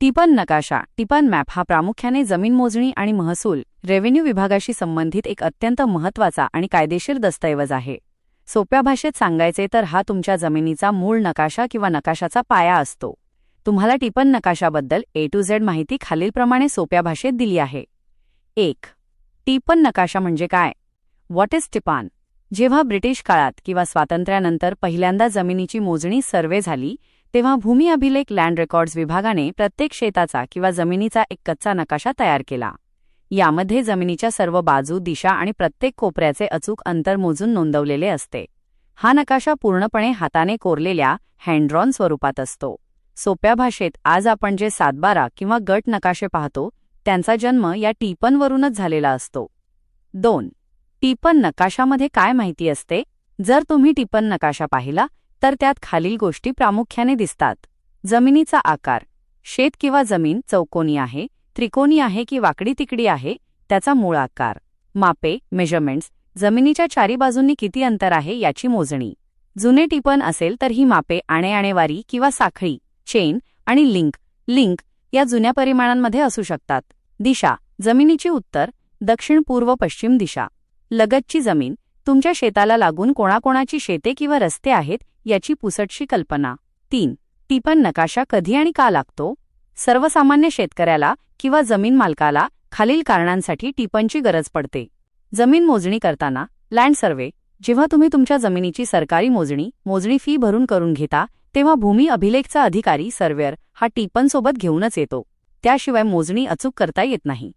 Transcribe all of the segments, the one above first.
टिपन नकाशा टिपन मॅप हा प्रामुख्याने जमीन मोजणी आणि महसूल रेव्हेन्यू विभागाशी संबंधित एक अत्यंत महत्त्वाचा आणि कायदेशीर दस्तऐवज आहे. सोप्या भाषेत सांगायचे तर हा तुमच्या जमिनीचा मूळ नकाशा किंवा नकाशाचा पाया असतो. तुम्हाला टिपन नकाशाबद्दल A to Z माहिती खालीलप्रमाणे सोप्या भाषेत दिली आहे. 1. टिपन नकाशा म्हणजे काय? What is tipan? जेव्हा ब्रिटिश काळात किंवा स्वातंत्र्यानंतर पहिल्यांदा जमिनीची मोजणी सर्वे झाली, तेव्हा भूमी अभिलेख लँड रेकॉर्ड्स विभागाने प्रत्येक शेताचा किंवा जमिनीचा एक कच्चा नकाशा तयार केला. यामध्ये जमिनीच्या सर्व बाजू, दिशा आणि प्रत्येक कोपऱ्याचे अचूक अंतर मोजून नोंदवलेले असते. हा नकाशा पूर्णपणे हाताने कोरलेल्या हँडड्रॉन स्वरूपात असतो. सोप्या भाषेत आज आपण जे 7/12 किंवा गट नकाशे पाहतो त्यांचा जन्म या टिपनवरूनच झालेला असतो. 2. टिपन नकाशामध्ये काय माहिती असते? जर तुम्ही टिपन नकाशा पाहिला तर त्यात खालील गोष्टी प्रामुख्याने दिसतात. जमिनीचा आकार. शेत किंवा जमीन चौकोनी आहे, त्रिकोणी आहे की वाकडी तिकडी आहे, त्याचा मूळ आकार. मापे मेजरमेंट्स. जमिनीच्या चारी बाजूंनी किती अंतर आहे याची मोजणी. जुने टिपन असेल तर ही मापे आणेवारी किंवा साखळी चेन आणि लिंक या जुन्या परिमाणांमध्ये असू शकतात. दिशा. जमिनीची उत्तर, दक्षिण, पूर्व, पश्चिम दिशा. लगतची जमीन. तुमच्या शेताला लागून कोणाकोणाची शेते किंवा रस्ते आहेत याची पुसटशी कल्पना. 3. टिपन नकाशा कधी आणि का लागतो? सर्वसामान्य शेतकऱ्याला किंवा जमीन मालकाला खालील कारणांसाठी टिपनची गरज पडते. जमीन मोजणी करताना लँड सर्वे. जेव्हा तुम्ही तुमच्या जमिनीची सरकारी मोजणी फी भरून करून घेता तेव्हा भूमी अभिलेखचा अधिकारी सर्वेअर हा टिपनसोबत घेऊनच येतो. त्याशिवाय मोजणी अचूक करता येत नाही.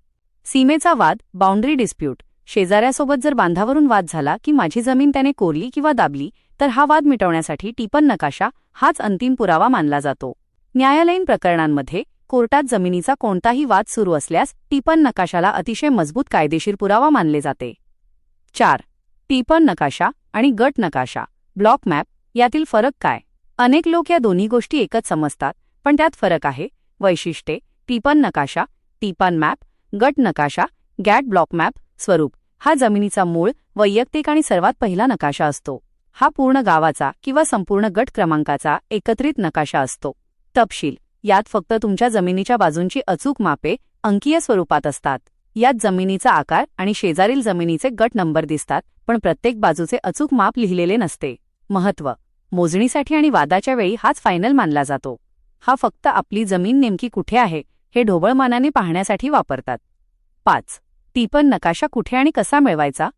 सीमेचा वाद बाउंड्री डिस्प्यूट. शेजाऱ्यासोबत जर बांधावरून वाद झाला की माझी जमीन त्याने कोरली किंवा दाबली तर हा वाद मिटवण्यासाठी टिपन नकाशा हाच अंतिम पुरावा मानला जातो. न्यायालयीन प्रकरणांमध्ये कोर्टात जमिनीचा कोणताही वाद सुरू असल्यास टिपन नकाशाला अतिशय मजबूत कायदेशीर पुरावा मानले जाते. 4. टिपन नकाशा आणि गट नकाशा ब्लॉक मॅप यातील फरक काय? अनेक लोक या दोन्ही गोष्टी एकच समजतात, पण त्यात फरक आहे. वैशिष्ट्ये. टिपन नकाशा टिपन मॅप, गट नकाशा गॅट ब्लॉक मॅप. स्वरूप. हा जमिनीचा मूळ, वैयक्तिक आणि सर्वात पहिला नकाशा असतो. हा पूर्ण गावाचा किंवा संपूर्ण गट क्रमांकाचा एकत्रित नकाशा असतो. तपशील. यात फक्त तुमच्या जमिनीच्या बाजूंची अचूक मापे अंकीय स्वरूपात असतात. यात जमिनीचा आकार आणि शेजारील जमिनीचे गट नंबर दिसतात, पण प्रत्येक बाजूचे अचूक माप लिहिलेले नसते. महत्त्व. मोजणीसाठी आणि वादाच्या वेळी हाच फायनल मानला जातो. हा फक्त आपली जमीन नेमकी कुठे आहे हे ढोबळमानाने पाहण्यासाठी वापरतात. 5. टिपन नकाशा कुठे आणि कसा मिळवायचा?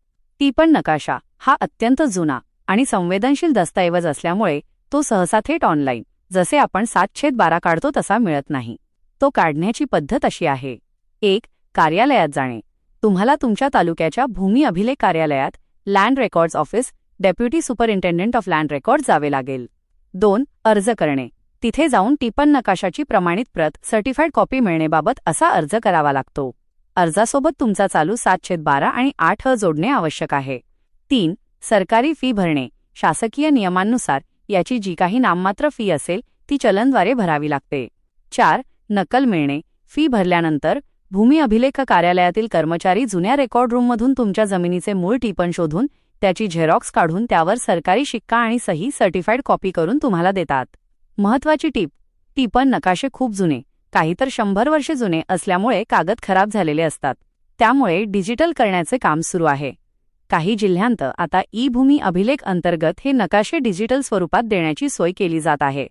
टिपन नकाशा हा अत्यंत जुना आणि संवेदनशील दस्तऐवज असल्यामुळे तो सहसा थेट ऑनलाईन जसे आपण 7/12 काढतो तसा मिळत नाही. तो काढण्याची पद्धत अशी आहे. 1. कार्यालयात जाणे. तुम्हाला तुमच्या तालुक्याच्या भूमी अभिलेख कार्यालयात land records office deputy superintendent of land records जावे लागेल. 2. अर्ज करणे. तिथे जाऊन टिपन नकाशाची प्रमाणित प्रत सर्टिफाईड कॉपी मिळण्याबाबत असा अर्ज करावा लागतो. अर्जासोबत तुमचा चालू 7/12 आणि 8 जोडणे आवश्यक आहे. 3. सरकारी फी भरणे. शासकीय नियमांनुसार याची जी काही नाममात्र फी असेल ती चलनद्वारे भरावी लागते. 4. नकल मिळणे. फी भरल्यानंतर भूमी अभिलेख कार्यालयातील कर्मचारी जुन्या रेकॉर्ड रूममधून तुमच्या जमिनीचे मूळ टिपन शोधून त्याची झेरॉक्स काढून त्यावर सरकारी शिक्का आणि सही सर्टिफाईड कॉपी करून तुम्हाला देतात. महत्त्वाची टीप. टिपन नकाशे खूप जुने, काही तर 100 वर्षे जुने असल्यामुळे कागद खराब झालेले असतात. त्यामुळे डिजिटल करण्याचे काम सुरू आहे. काही जिल्ह्यांत आता ई भूमी अभिलेख अंतर्गत हे नकाशे डिजिटल स्वरूपात देण्याची सोय केली जात आहे.